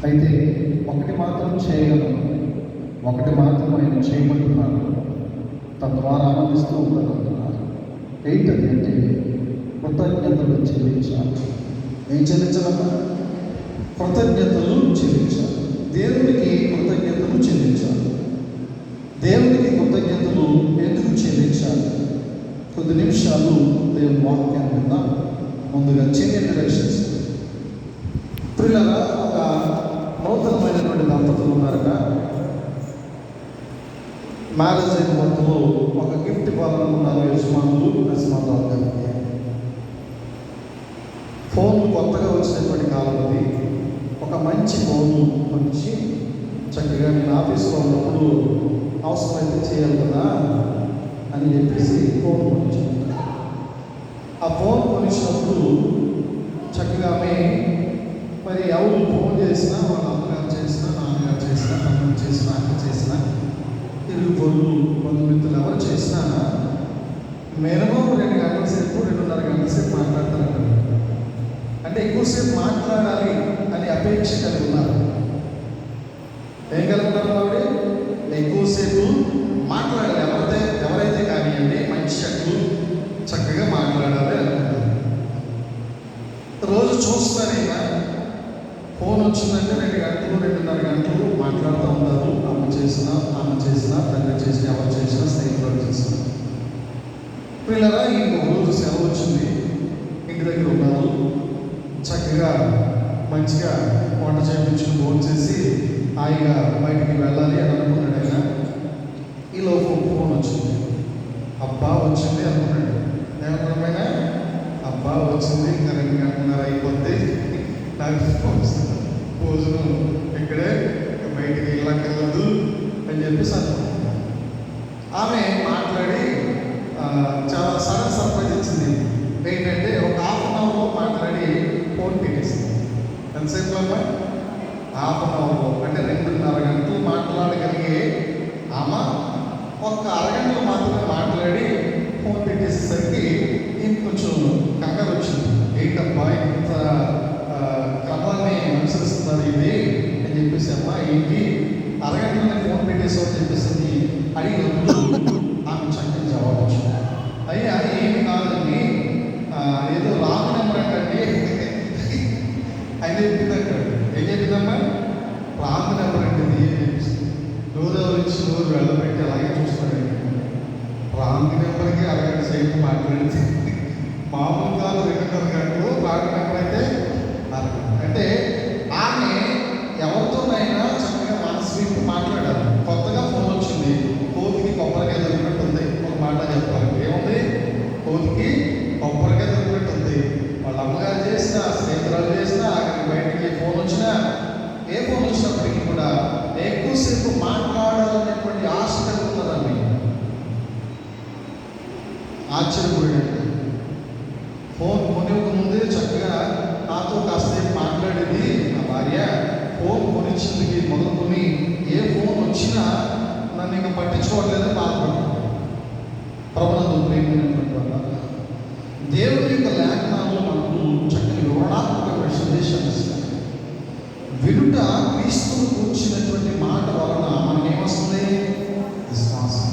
అయితే ఒకటి మాత్రం చేయగలను, ఒకటి మాత్రం ఆయన చేయమంటున్నారు, తద్వారా ఆనందిస్తూ ఉంటానంటున్నారు. ఏంటది అంటే కృతజ్ఞతలు చెల్లించాలి. ఏం చెల్లించాలమ్మా? కృతజ్ఞతలు చెల్లించాలి. దేవునికి కృతజ్ఞతలు చెల్లించాలి. దేవునికి కృతజ్ఞతలు ఎందుకు చెల్లించాలి? కొద్ది నిమిషాలు దేవుని వాక్యాన్ని విందాం. ముందుగా చిన్న ఇంట్రడక్షన్స్. పిల్లల ఒక నూతనమైనటువంటి దంపతులు ఉన్నారట. మ్యారేజ్ అయిన మొత్తము ఒక గిఫ్ట్ ఇవ్వాలనుకున్నారు యజమానులు యజమానులు గారికి. ఫోన్ కొత్తగా వచ్చినటువంటి కాలం అది. ఒక మంచి ఫోన్ కొనిచ్చి చక్కగా నేను ఆఫీస్లో ఉన్నప్పుడు అవసరమైతే చేయాలి కదా అని చెప్పేసి ఫోన్ కొనిచ్చాను. ఆ ఫోన్ కొనిచ్చినప్పుడు చక్కగా మరి ఎవరు ఫోన్ చేసినా, వాళ్ళ అమ్మగారు చేసినా, నాన్నగారు చేసినా, తమ్ముడు చేసినా, అక్క చేసినా, ఇరుగు పొరుగు బంధుమిత్రులు ఎవరు చేసినా మినిమం 2 గంటల సేపు 2.5 గంటల సేపు మాట్లాడతారు. అంటే ఎక్కువసేపు మాట్లాడాలి అని అపేక్ష కలిగి ఉన్నారు. ఏం కలిగి ఉన్నారు? ఆవిడ ఎక్కువసేపు మాట్లాడాలి. ఎవరైతే కానివ్వండి, మంచి చెట్లు చక్కగా మాట్లాడాలి అనుకుంటారు. రోజు చూస్తారైనా ఫోన్ వచ్చిందంటే 2 గంటలు 2.5 గంటలు మాట్లాడుతూ ఉంటారు. అమ్మ చేసినా, తండ్రి చేసినా, ఎవరు చేసినా, స్నేహితులు చేసినా. పిల్లరా ఇంకొక రోజు సెలవు వచ్చింది, ఇంటి దగ్గర ఉన్నారు. చక్కగా మంచిగా వంట చేయించుకుని ఫోన్ చేసి హాయిగా బయటికి వెళ్ళాలి అని అనుకున్నాడు ఆయన. ఈలో ఫోన్ వచ్చింది. అబ్బా వచ్చింది అనుకున్నాడు. ఏమన్నా అబ్బా వచ్చింది, ఇంకా 2 గంటలన్నర అయిపోతే నాకు భోజనం ఇక్కడే, బయటికి వెళ్ళక్కర్లేదు అని చెప్పేసి అనుకున్నాడు. ఆమె మాట్లాడి చాలా సడన్ సర్ప్రైజ్ ఇచ్చింది. ఏంటంటే ఒక 1/2 అవర్లో మాట్లాడి ఫోన్ పెట్టేసింది. ఎంతసేపు అమ్మా? 1/2 అవర్లో. అంటే 2.5 గంటలు మాట్లాడగలిగే ఆమె ఒక్క అరగంటలో మాత్రమే మాట్లాడి ఫోన్ పెట్టేసేసరికి ఇంకొంచెం కంగారు వచ్చింది. ఏంటబ్బా ఇంత క్రమాన్ని అనుసరిస్తున్నారు ఇది అని చెప్పేసి, అమ్మా ఏంటి అరగంటలోనే ఫోన్ పెట్టేసావు అని చెప్పేసి అడిగినప్పుడు ఆమె చక్కని జవాబు వచ్చింది. అయ్యా ఏమి కాదండి, ఏదో రాంగ్ నెంబర్ అంటండి అని చెప్పింది. అక్కడ ఏం చెప్పిందమ్మా? రాంగ్ నెంబర్ అంటే ఏం చెప్పిస్తుంది. నోరు ఇచ్చి నోరు వెళ్ళబెట్టి అలాగే చూస్తాడండి. రాంగ్ నెంబర్కి అరగంట సేపు మాట్లాడితే మామూలు కాదు 2.5 గంటలు, రాంగ్ నెంబర్ అయితే అరగంట. అంటే ఆమె ఎవరితోనైనా చక్కగా మనసు విప్పి మాట్లాడాలి. కొత్తగా ఫోన్ వచ్చింది. కోతికి కొబ్బరికాయ దొరికినట్టు ఉంది. ఒక మాట చెప్పాలి, ఏముంది? కోతికి కొబ్బరికాయ దొరికినట్టు ఉంది. వాళ్ళ అమ్మగారు చేసినా, స్నేహితురాలు చేసినా, అక్కడికి బయటికి ఫోన్ వచ్చినా, ఏ ఫోన్ వచ్చినప్పటికీ కూడా ఎక్కువసేపు మాట్లాడాలనేటువంటి ఆశ కలుగుతుందండి. ఆశ్చర్యపోయాడు. ఫోన్ కొనివ్వక ముందే చక్కగా నాతో కాసేపు మాట్లాడేది నా భార్య. ఫోన్ కొనిచ్చింది మొదలుకొని ఏ ఫోన్ వచ్చినా నన్ను ఇంకా పట్టించుకోవట్లేదని బాధపడ్డాను. ప్రభునందు ప్రేమైనటువంటి వల్ల దేవుని యొక్క లేఖనాల్లో మనకు చక్కని వివరణాత్మక సందేశాన్ని ఇస్తారు. వినుట క్రీస్తును కూర్చున్నటువంటి మాట వలన మనకేమొస్తుంది? విశ్వాసం.